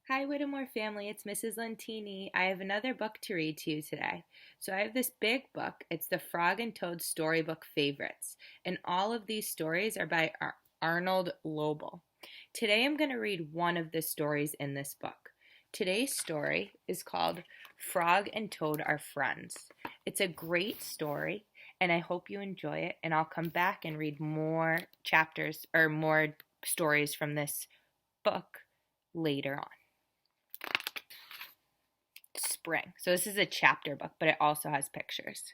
Hi, Whittemore family. It's Mrs. Lentini. I have another book to read to you today. So, I have this big book. It's the Frog and Toad Storybook Favorites. And all of these stories are by Arnold Lobel. Today, I'm going to read one of the stories in this book. Today's story is called Frog and Toad Are Friends. It's a great story, and I hope you enjoy it. And I'll come back and read more chapters or more stories from this book later on. Spring. So this is a chapter book, but it also has pictures.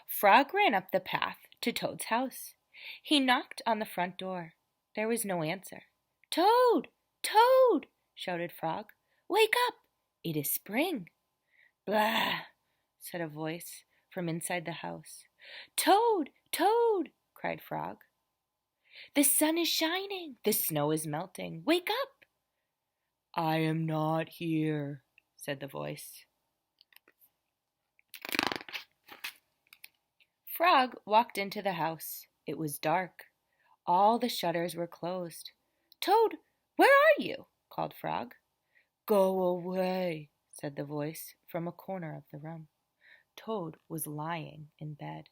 Frog ran up the path to Toad's house. He knocked on the front door. There was no answer. Toad! Toad! Shouted Frog. Wake up! It is spring. Blah! Said a voice from inside the house. Toad! Toad! Cried Frog. The sun is shining. The snow is melting. Wake up! I am not here, said the voice. Frog walked into the house. It was dark. All the shutters were closed. Toad, where are you? Called Frog. Go away, said the voice from a corner of the room. Toad was lying in bed.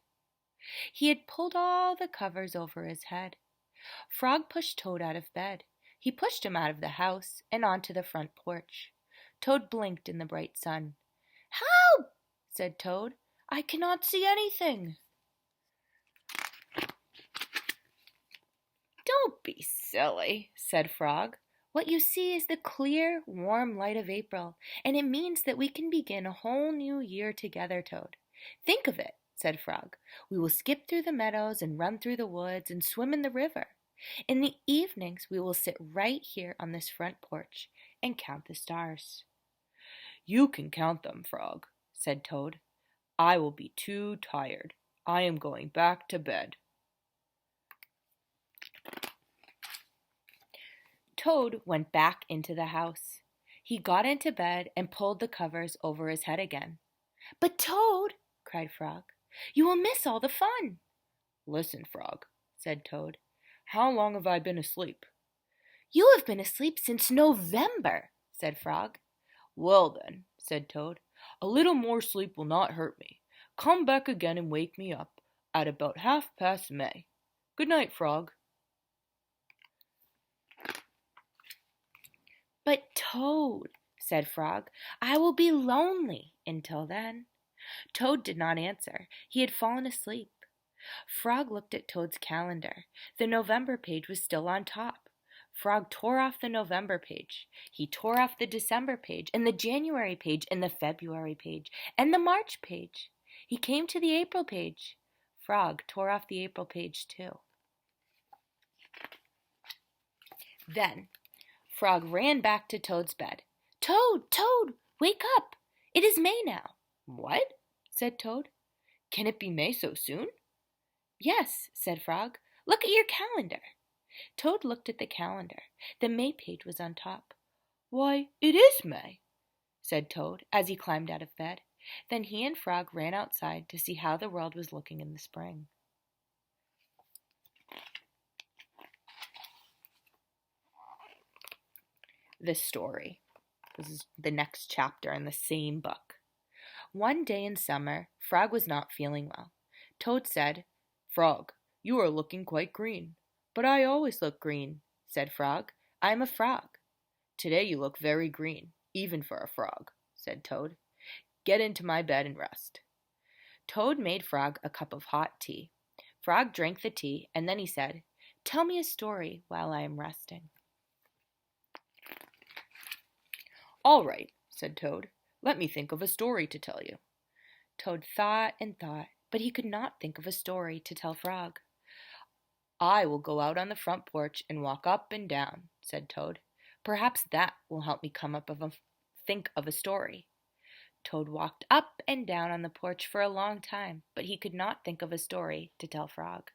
He had pulled all the covers over his head. Frog pushed Toad out of bed. He pushed him out of the house and onto the front porch. Toad blinked in the bright sun. Help! Said Toad. I cannot see anything. Don't be silly, said Frog. What you see is the clear, warm light of April, and it means that we can begin a whole new year together, Toad. Think of it, said Frog. We will skip through the meadows and run through the woods and swim in the river. In the evenings, we will sit right here on this front porch and count the stars. You can count them, Frog, said Toad. I will be too tired. I am going back to bed. Toad went back into the house. He got into bed and pulled the covers over his head again. But Toad, cried Frog, you will miss all the fun. Listen, Frog, said Toad. How long have I been asleep? You have been asleep since November, said Frog. Well then, said Toad, a little more sleep will not hurt me. Come back again and wake me up at about 1/2 May. Good night, Frog. But Toad, said Frog, I will be lonely until then. Toad did not answer. He had fallen asleep. Frog looked at Toad's calendar. The November page was still on top. Frog tore off the November page. He tore off the December page, and the January page, and the February page, and the March page. He came to the April page. Frog tore off the April page too. Then Frog ran back to Toad's bed. Toad, Toad, wake up! It is May now. What? Said Toad. Can it be May so soon? Yes, said Frog. Look at your calendar. Toad looked at the calendar. The May page was on top. Why, it is May, said Toad as he climbed out of bed. Then he and Frog ran outside to see how the world was looking in the spring. The story. This is the next chapter in the same book. One day in summer, Frog was not feeling well. Toad said, Frog, you are looking quite green. But I always look green, said Frog. I am a frog. Today you look very green, even for a frog, said Toad. Get into my bed and rest. Toad made Frog a cup of hot tea. Frog drank the tea, and then he said, Tell me a story while I am resting. All right, said Toad. Let me think of a story to tell you. Toad thought and thought, but he could not think of a story to tell Frog. I will go out on the front porch and walk up and down, said Toad. Perhaps that will help me think of a story. Toad walked up and down on the porch for a long time, but he could not think of a story to tell Frog.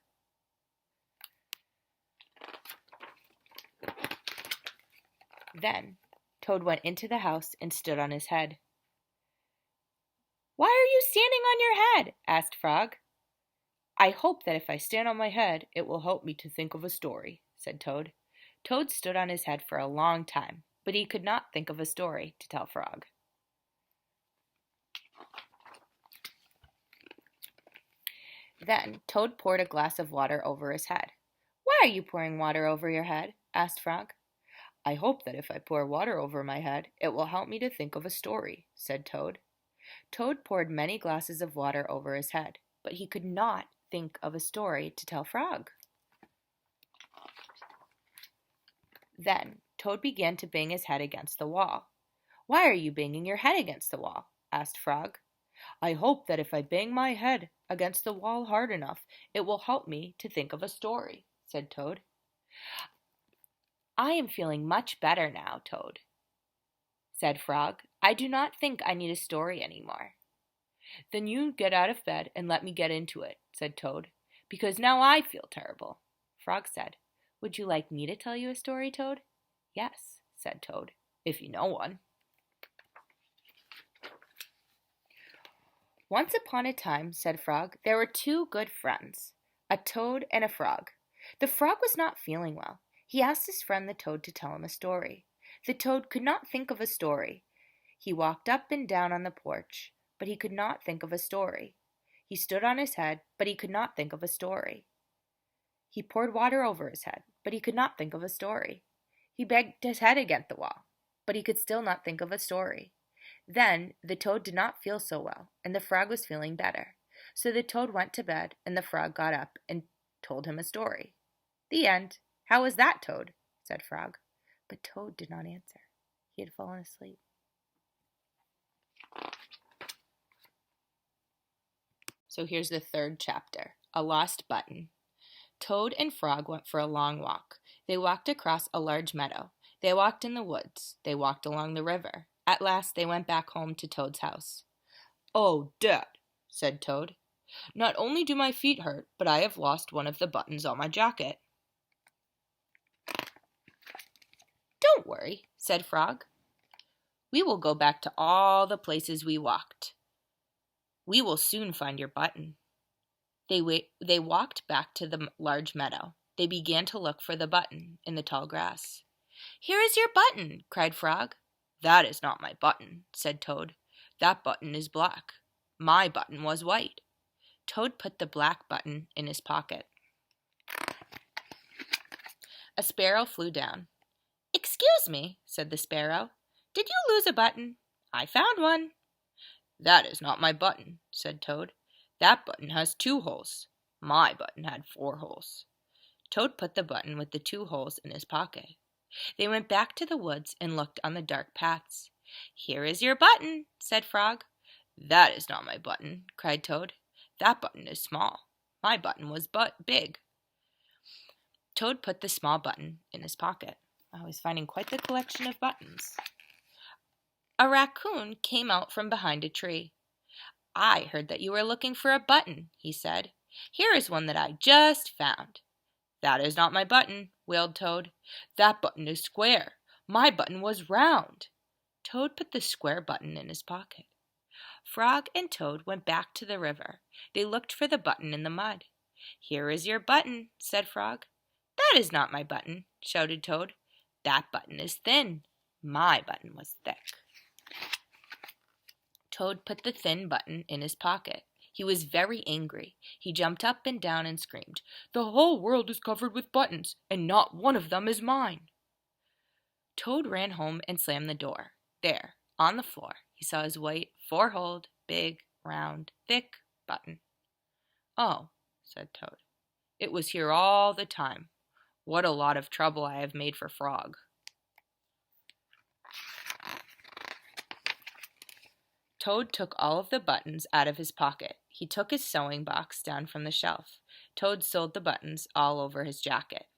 Then Toad went into the house and stood on his head. Why are you standing on your head? Asked Frog. I hope that if I stand on my head, it will help me to think of a story, said Toad. Toad stood on his head for a long time, but he could not think of a story to tell Frog. Then Toad poured a glass of water over his head. "Why are you pouring water over your head?" asked Frog. "I hope that if I pour water over my head, it will help me to think of a story," said Toad. Toad poured many glasses of water over his head, but he could not think of a story to tell Frog. Then Toad began to bang his head against the wall. "Why are you banging your head against the wall?" asked Frog. "I hope that if I bang my head against the wall hard enough, it will help me to think of a story," said Toad. "I am feeling much better now, Toad," said Frog. "I do not think I need a story anymore." "Then you get out of bed and let me get into it," said Toad, "because now I feel terrible." Frog said, "Would you like me to tell you a story, Toad?" "Yes," said Toad, "if you know one." "Once upon a time," said Frog, "there were two good friends, a toad and a frog. The frog was not feeling well. He asked his friend the toad to tell him a story. The toad could not think of a story. He walked up and down on the porch, but he could not think of a story. He stood on his head, but he could not think of a story. He poured water over his head, but he could not think of a story. He banged his head against the wall, but he could still not think of a story. Then the toad did not feel so well, and the frog was feeling better. So the toad went to bed, and the frog got up and told him a story. The end. "How was that, Toad?" said Frog. But Toad did not answer. He had fallen asleep. So here's the third chapter, A Lost Button. Toad and Frog went for a long walk. They walked across a large meadow. They walked in the woods. They walked along the river. At last they went back home to Toad's house. "Oh, Dad," said Toad, "not only do my feet hurt, but I have lost one of the buttons on my jacket." "Don't worry," said Frog. "We will go back to all the places we walked. We will soon find your button." They walked back to the large meadow. They began to look for the button in the tall grass. "Here is your button," cried Frog. "That is not my button," said Toad. "That button is black. My button was white." Toad put the black button in his pocket. A sparrow flew down. "Excuse me," said the sparrow. "Did you lose a button?" "I found one." "That is not my button," said Toad. "That button has 2 holes. My button had 4 holes." Toad put the button with the 2 holes in his pocket. They went back to the woods and looked on the dark paths. "Here is your button," said Frog. "That is not my button," cried Toad. "That button is small. My button was big." Toad put the small button in his pocket. I was finding quite the collection of buttons. A raccoon came out from behind a tree. "I heard that you were looking for a button," he said. "Here is one that I just found." "That is not my button," wailed Toad. "That button is square. My button was round." Toad put the square button in his pocket. Frog and Toad went back to the river. They looked for the button in the mud. "Here is your button," said Frog. "That is not my button," shouted Toad. "That button is thin. My button was thick." Toad put the thin button in his pocket. He was very angry. He jumped up and down and screamed, "The whole world is covered with buttons, and not one of them is mine." Toad ran home and slammed the door. There, on the floor, he saw his white, 4-holed, big, round, thick button. "Oh," said Toad, "it was here all the time. What a lot of trouble I have made for Frog." Toad took all of the buttons out of his pocket. He took his sewing box down from the shelf. Toad sewed the buttons all over his jacket.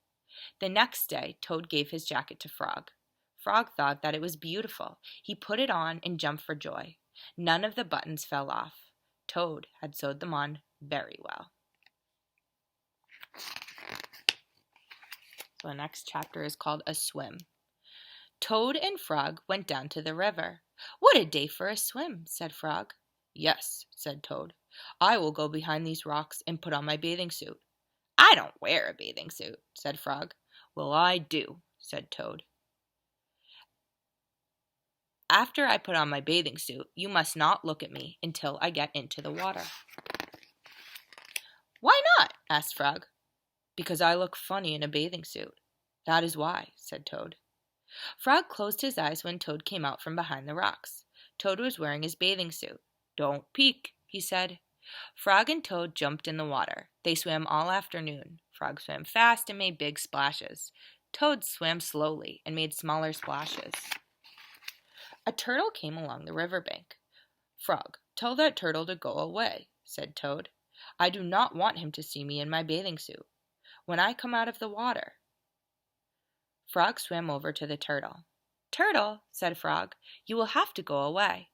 The next day, Toad gave his jacket to Frog. Frog thought that it was beautiful. He put it on and jumped for joy. None of the buttons fell off. Toad had sewed them on very well. So the next chapter is called A Swim. Toad and Frog went down to the river. "What a day for a swim," said Frog. "Yes," said Toad. "I will go behind these rocks and put on my bathing suit." "I don't wear a bathing suit," said Frog. "Well, I do," said Toad. After I put on my bathing suit, you must not look at me until I get into the water." "Why not?" asked Frog. "Because I look funny in a bathing suit. That is why," said Toad. Frog closed his eyes when Toad came out from behind the rocks. Toad was wearing his bathing suit. "Don't peek," he said. Frog and Toad jumped in the water. They swam all afternoon. Frog swam fast and made big splashes. Toad swam slowly and made smaller splashes. A turtle came along the riverbank. "Frog, tell that turtle to go away," said Toad. "I do not want him to see me in my bathing suit when I come out of the water." Frog swam over to the turtle. "Turtle," said Frog, "you will have to go away."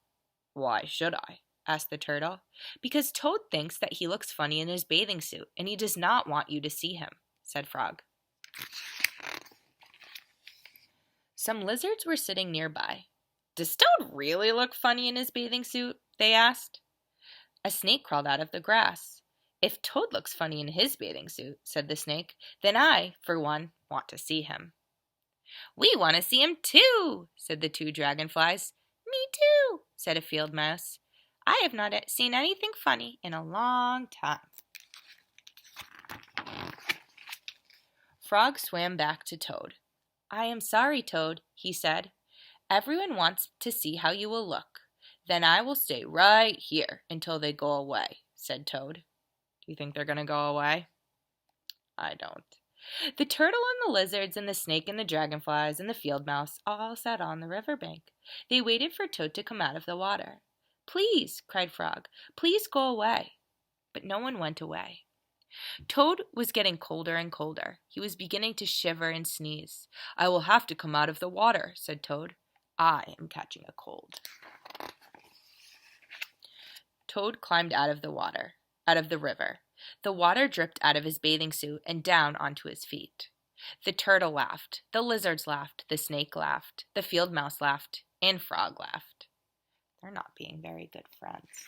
"Why should I?" asked the turtle. "Because Toad thinks that he looks funny in his bathing suit, and he does not want you to see him," said Frog. Some lizards were sitting nearby. "Does Toad really look funny in his bathing suit?" they asked. A snake crawled out of the grass. "If Toad looks funny in his bathing suit," said the snake, "then I, for one, want to see him." "We want to see him too," said the two dragonflies. "Me too," said a field mouse. "I have not seen anything funny in a long time." Frog swam back to Toad. "I am sorry, Toad," he said. "Everyone wants to see how you will look. Then I will stay right here until they go away," said Toad. Do you think they're going to go away? I don't. The turtle and the lizards and the snake and the dragonflies and the field mouse all sat on the riverbank. They waited for Toad to come out of the water. "Please," cried Frog, "please go away." But no one went away. Toad was getting colder and colder. He was beginning to shiver and sneeze. "I will have to come out of the water," said Toad. "I am catching a cold." Toad climbed out of the river. The water dripped out of his bathing suit and down onto his feet. The turtle laughed, the lizards laughed, the snake laughed, the field mouse laughed, and Frog laughed. They're not being very good friends.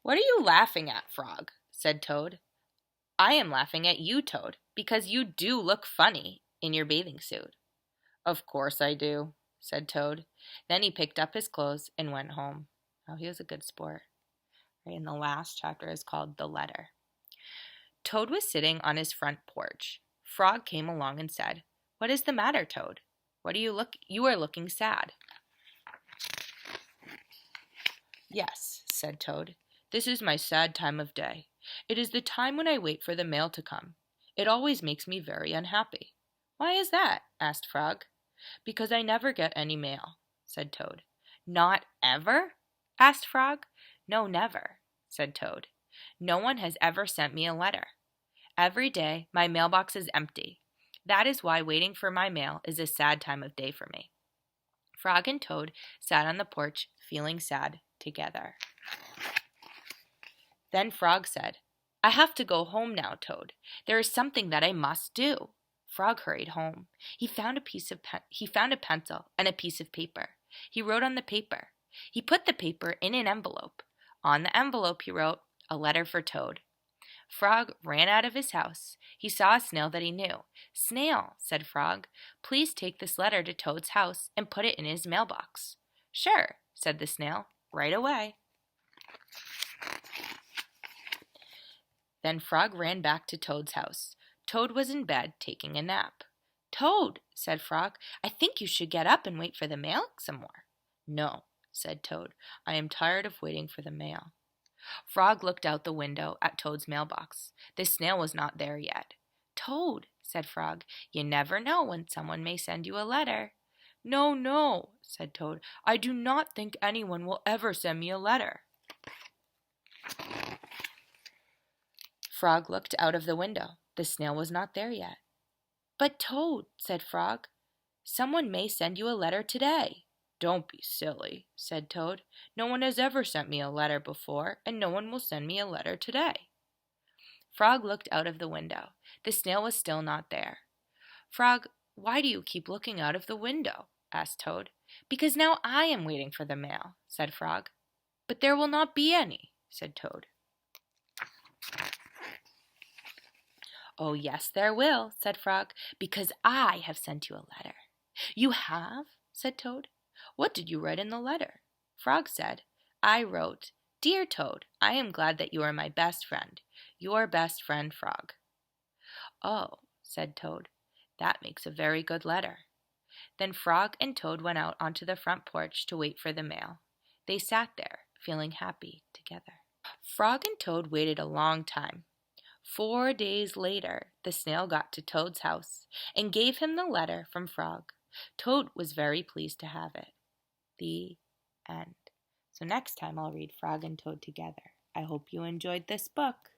"What are you laughing at, Frog?" said Toad. "I am laughing at you, Toad, because you do look funny in your bathing suit." "Of course I do," said Toad. Then he picked up his clothes and went home. Oh, he was a good sport. And the last chapter is called The Letter. Toad was sitting on his front porch. Frog came along and said, "What is the matter, Toad? You are looking sad." "Yes," said Toad. "This is my sad time of day. It is the time when I wait for the mail to come. It always makes me very unhappy." "Why is that?" asked Frog. "Because I never get any mail," said Toad. "Not ever?" asked Frog. "No, never," said Toad. "No one has ever sent me a letter. Every day my mailbox is empty. That is why waiting for my mail is a sad time of day for me." Frog and Toad sat on the porch feeling sad together. Then Frog said, "I have to go home now, Toad. There is something that I must do." Frog hurried home. He found a pencil and a piece of paper. He wrote on the paper. He put the paper in an envelope. On the envelope he wrote, "A letter for Toad." Frog ran out of his house. He saw a snail that he knew. "Snail," said Frog, "please take this letter to Toad's house and put it in his mailbox." "Sure," said the snail, "right away." Then Frog ran back to Toad's house. Toad was in bed taking a nap. "Toad," said Frog, "I think you should get up and wait for the mail some more." "No," said Toad, "I am tired of waiting for the mail." Frog looked out the window at Toad's mailbox. The snail was not there yet. "Toad," said Frog, "you never know when someone may send you a letter." "No, no," said Toad, "I do not think anyone will ever send me a letter." Frog looked out of the window. The snail was not there yet. "But Toad," said Frog, "someone may send you a letter today." "Don't be silly," said Toad. "No one has ever sent me a letter before, and no one will send me a letter today." Frog looked out of the window. The snail was still not there. "Frog, why do you keep looking out of the window?" asked Toad. "Because now I am waiting for the mail," said Frog. "But there will not be any," said Toad. "Oh, yes, there will," said Frog, "because I have sent you a letter." "You have?" said Toad. "What did you write in the letter?" Frog said, "I wrote, 'Dear Toad, I am glad that you are my best friend. Your best friend, Frog.'" "Oh," said Toad, "that makes a very good letter." Then Frog and Toad went out onto the front porch to wait for the mail. They sat there, feeling happy together. Frog and Toad waited a long time. 4 days later, the snail got to Toad's house and gave him the letter from Frog. Toad was very pleased to have it. The end. So next time I'll read Frog and Toad together. I hope you enjoyed this book.